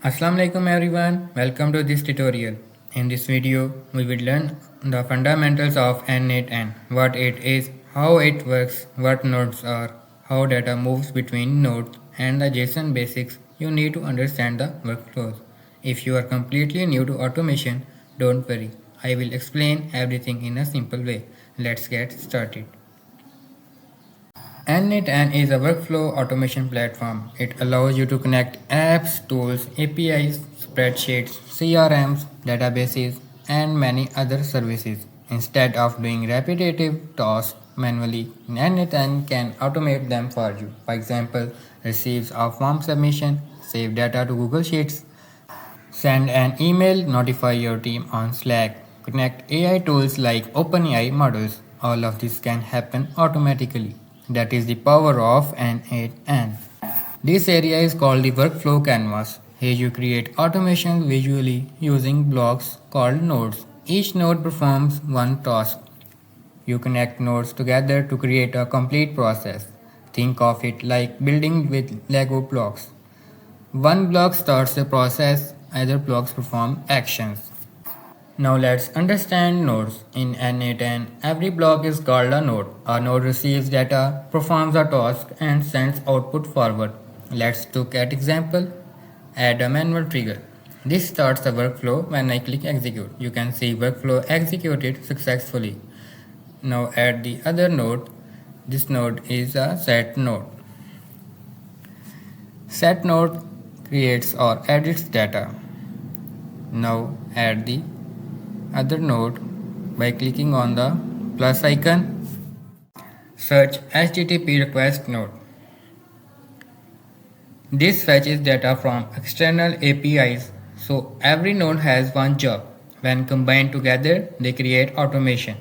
Assalamu alaikum everyone, welcome to this tutorial. In this video, we will learn the fundamentals of n8n, what it is, how it works, what nodes are, how data moves between nodes, and the JSON basics you need to understand the workflows. If you are completely new to automation, don't worry, I will explain everything in a simple way. Let's get started. n8n is a workflow automation platform. It allows you to connect apps, tools, APIs, spreadsheets, CRMs, databases, and many other services. Instead of doing repetitive tasks manually, n8n can automate them for you. For example, receives a form submission, save data to Google Sheets, send an email, notify your team on Slack, connect AI tools like OpenAI models. All of this can happen automatically. That is the power of n8n. This area is called the workflow canvas. Here you create automation visually using blocks called nodes. Each node performs one task. You connect nodes together to create a complete process. Think of it like building with Lego blocks. One block starts the process, other blocks perform actions. Now let's understand nodes. In n8n, every block is called a node. A node receives data, performs a task, and sends output forward. Let's look at example. Add a manual trigger. This starts the workflow when I click execute. You can see workflow executed successfully. Now add the other node. This node is a set node. Set node creates or edits data. Now add the other node by clicking on the plus icon. Search HTTP request node. This fetches data from external APIs, so every node has one job. When combined together, they create automation.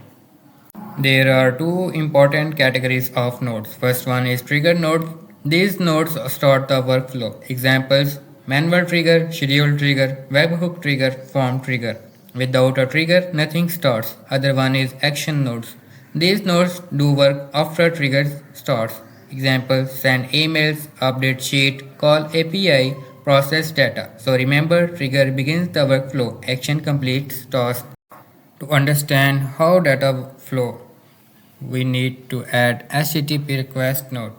There are two important categories of nodes. First one is trigger nodes. These nodes start the workflow. Examples: manual trigger, schedule trigger, webhook trigger, form trigger. Without a trigger, nothing starts. Other one is action nodes. These nodes do work after trigger starts. Examples: send emails, update sheet, call API, process data. So remember, trigger begins the workflow, action completes task. To understand how data flow, we need to add HTTP request node.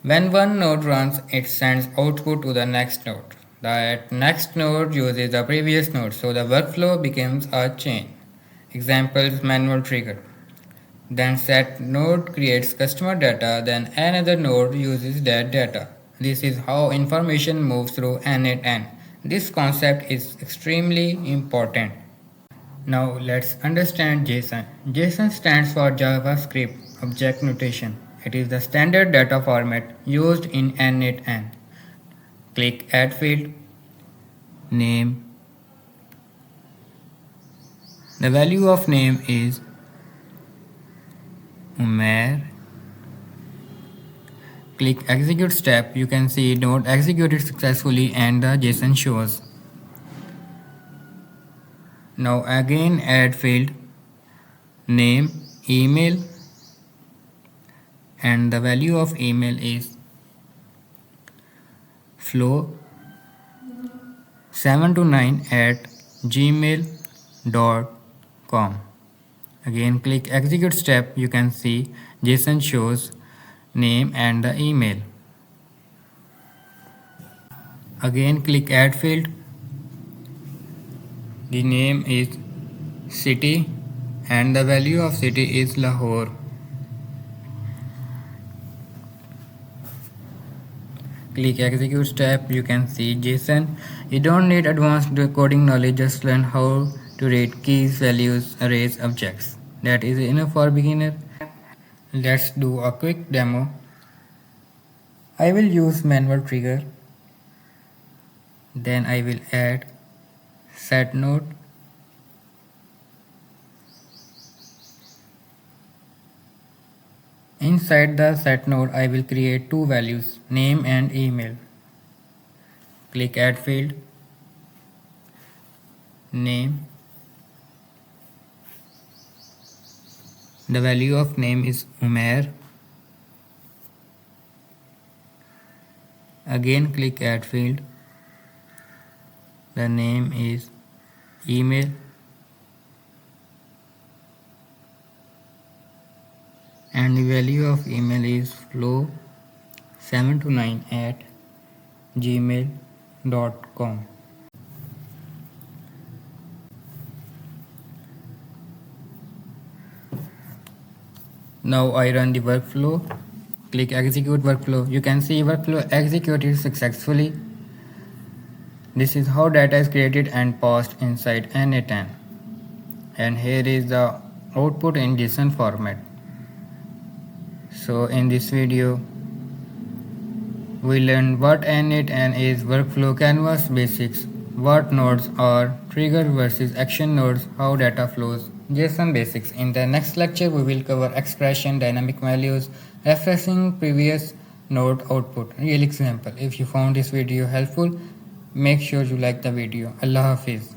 When one node runs, it sends output to the next node. That next node uses the previous node, so the workflow becomes a chain. Examples: manual trigger. Then set node creates customer data, then another node uses that data. This is how information moves through n8n. This concept is extremely important. Now let's understand JSON. JSON stands for JavaScript Object Notation. It is the standard data format used in n8n. Click Add Field, Name. The value of name is Umair. Click Execute step. You can see node executed successfully and the JSON shows. Now again add field, name, email, and the value of email is flow729@gmail.com. Again click execute step. You can see JSON shows name and the email. Again click add field. The name is city and the value of city is Lahore. Click execute step. You can see JSON. You don't need advanced coding knowledge, just learn how to read keys, values, arrays, objects. That is enough for beginner. Let's do a quick demo. I will use manual trigger. Then I will add set node. Inside the set node, I will create two values, name and email. Click add field, name. The value of name is Umair. Again click add field, The name is email, and the value of email is flow729@gmail.com. Now I run the workflow. Click execute workflow. You can see workflow executed successfully. This is how data is created and passed inside n8n. And here is the output in JSON format. So in this video we learned what n8n is, workflow, canvas basics, what nodes are, trigger versus action nodes, how data flows, JSON basics. In the next lecture we will cover expression, dynamic values, refreshing previous node output, real example. If you found this video helpful, make sure you like the video. Allah Hafiz.